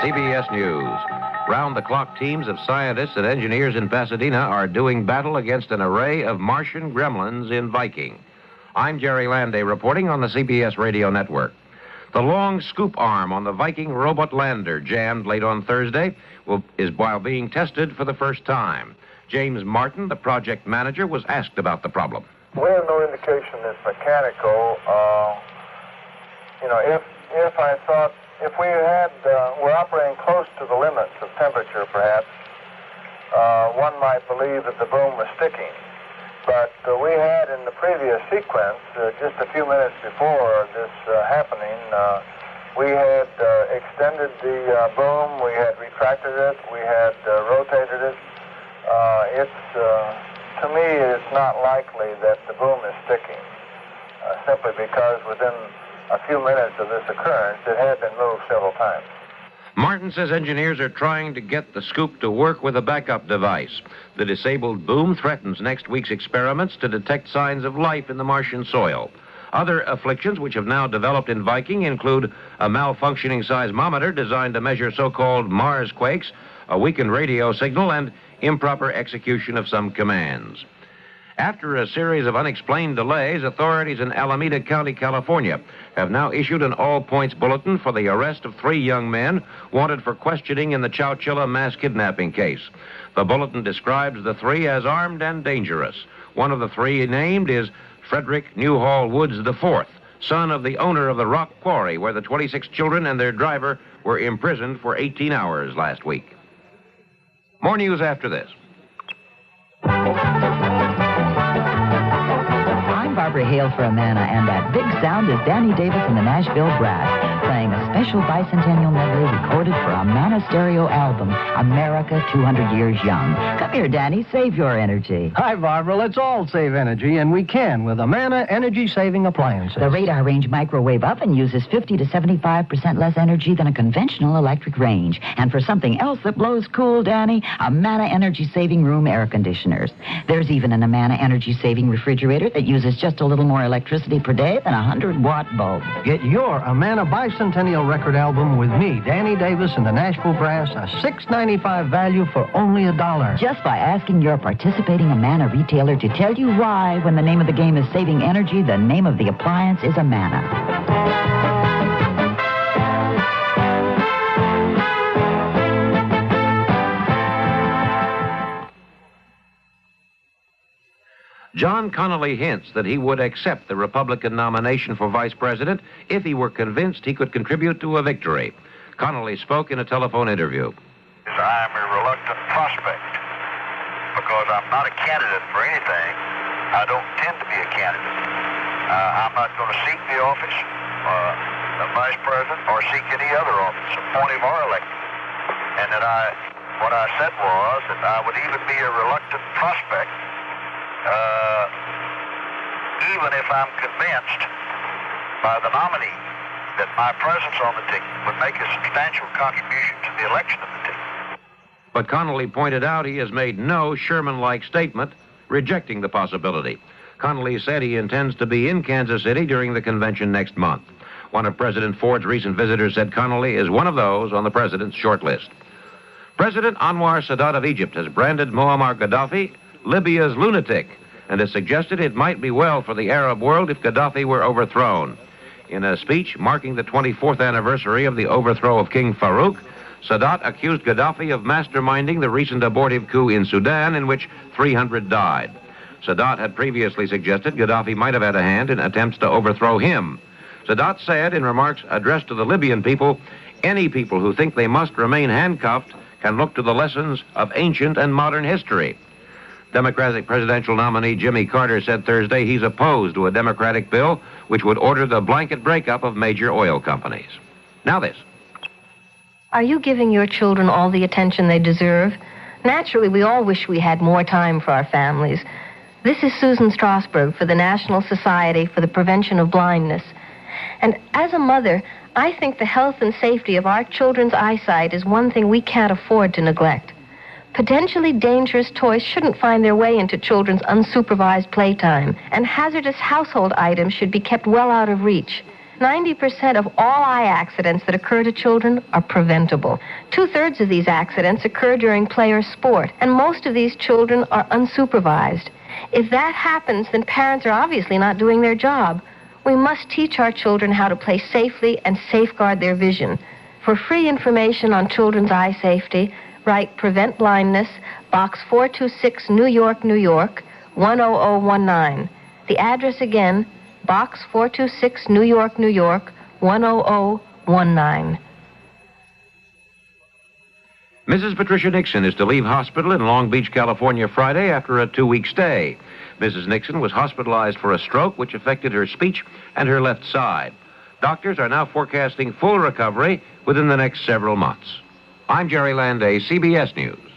CBS News. Round-the-clock teams of scientists and engineers in Pasadena are doing battle against an array of Martian gremlins in Viking. I'm Jerry Landay reporting on the CBS radio network. The long scoop arm on the Viking robot lander jammed late on Thursday is while being tested for the first time. James Martin, the project manager, was asked about the problem. We have no indication it's mechanical. If we were operating close to the limits of temperature, perhaps, one might believe that the boom was sticking. But we had in the previous sequence, just a few minutes before this happening, we had extended the boom, we had retracted it, we had rotated it. To me, it's not likely that the boom is sticking, simply because within a few minutes of this occurrence, it had been moved several times. Martin says engineers are trying to get the scoop to work with a backup device. The disabled boom threatens next week's experiments to detect signs of life in the Martian soil. Other afflictions which have now developed in Viking include a malfunctioning seismometer designed to measure so-called Mars quakes, a weakened radio signal, and improper execution of some commands. After a series of unexplained delays, authorities in Alameda County, California, have now issued an all-points bulletin for the arrest of 3 young men wanted for questioning in the Chowchilla mass kidnapping case. The bulletin describes the 3 as armed and dangerous. One of the 3 named is Frederick Newhall Woods IV, son of the owner of the rock quarry where the 26 children and their driver were imprisoned for 18 hours last week. More news after this. I'm Barbara Hale for Amana, and that big sound is Danny Davis and the Nashville Brass playing a special bicentennial medley recorded for Amana stereo album, America 200 Years Young. Come here, Danny, save your energy. Hi, Barbara. Let's all save energy, and we can with Amana energy-saving appliances. The radar range microwave oven uses 50 to 75% less energy than a conventional electric range. And for something else that blows cool, Danny, Amana energy-saving room air conditioners. There's even an Amana energy-saving refrigerator that uses just a little more electricity per day than a 100-watt bulb. Get your Amana bicentennial record album with me, Danny Davis, and the Nashville Brass, a $6.95 value for only $1. Just by asking your participating Amana retailer to tell you why, when the name of the game is saving energy, the name of the appliance is Amana. John Connelly hints that he would accept the Republican nomination for vice president if he were convinced he could contribute to a victory. Connelly spoke in a telephone interview. I'm a reluctant prospect because I'm not a candidate for anything. I don't tend to be a candidate. I'm not going to seek the office of vice president or seek any other office, appointive or elected. And that what I said was that I would even be a reluctant prospect even if I'm convinced by the nominee that my presence on the ticket would make a substantial contribution to the election of the ticket. But Connelly pointed out he has made no Sherman-like statement rejecting the possibility. Connelly said he intends to be in Kansas City during the convention next month. One of President Ford's recent visitors said Connelly is one of those on the president's short list. President Anwar Sadat of Egypt has branded Muammar Kaddaffi Libya's lunatic and has suggested it might be well for the Arab world if Kaddaffi were overthrown. In a speech marking the 24th anniversary of the overthrow of King Farouk, Sadat accused Kaddaffi of masterminding the recent abortive coup in Sudan in which 300 died. Sadat had previously suggested Kaddaffi might have had a hand in attempts to overthrow him. Sadat said in remarks addressed to the Libyan people, any people who think they must remain handcuffed can look to the lessons of ancient and modern history. Democratic presidential nominee Jimmy Carter said Thursday he's opposed to a Democratic bill which would order the blanket breakup of major oil companies. Now this. Are you giving your children all the attention they deserve? Naturally, we all wish we had more time for our families. This is Susan Strasberg for the National Society for the Prevention of Blindness. And as a mother, I think the health and safety of our children's eyesight is one thing we can't afford to neglect. Potentially dangerous toys shouldn't find their way into children's unsupervised playtime, and hazardous household items should be kept well out of reach. 90% of all eye accidents that occur to children are preventable. 2/3 of these accidents occur during play or sport, and most of these children are unsupervised. If that happens, then parents are obviously not doing their job. We must teach our children how to play safely and safeguard their vision. For free information on children's eye safety, write Prevent Blindness, Box 426, New York, New York, 10019. The address again, Box 426, New York, New York, 10019. Mrs. Patricia Nixon is to leave hospital in Long Beach, California, Friday after a 2-week stay. Mrs. Nixon was hospitalized for a stroke which affected her speech and her left side. Doctors are now forecasting full recovery within the next several months. I'm Jerry Landay, CBS News.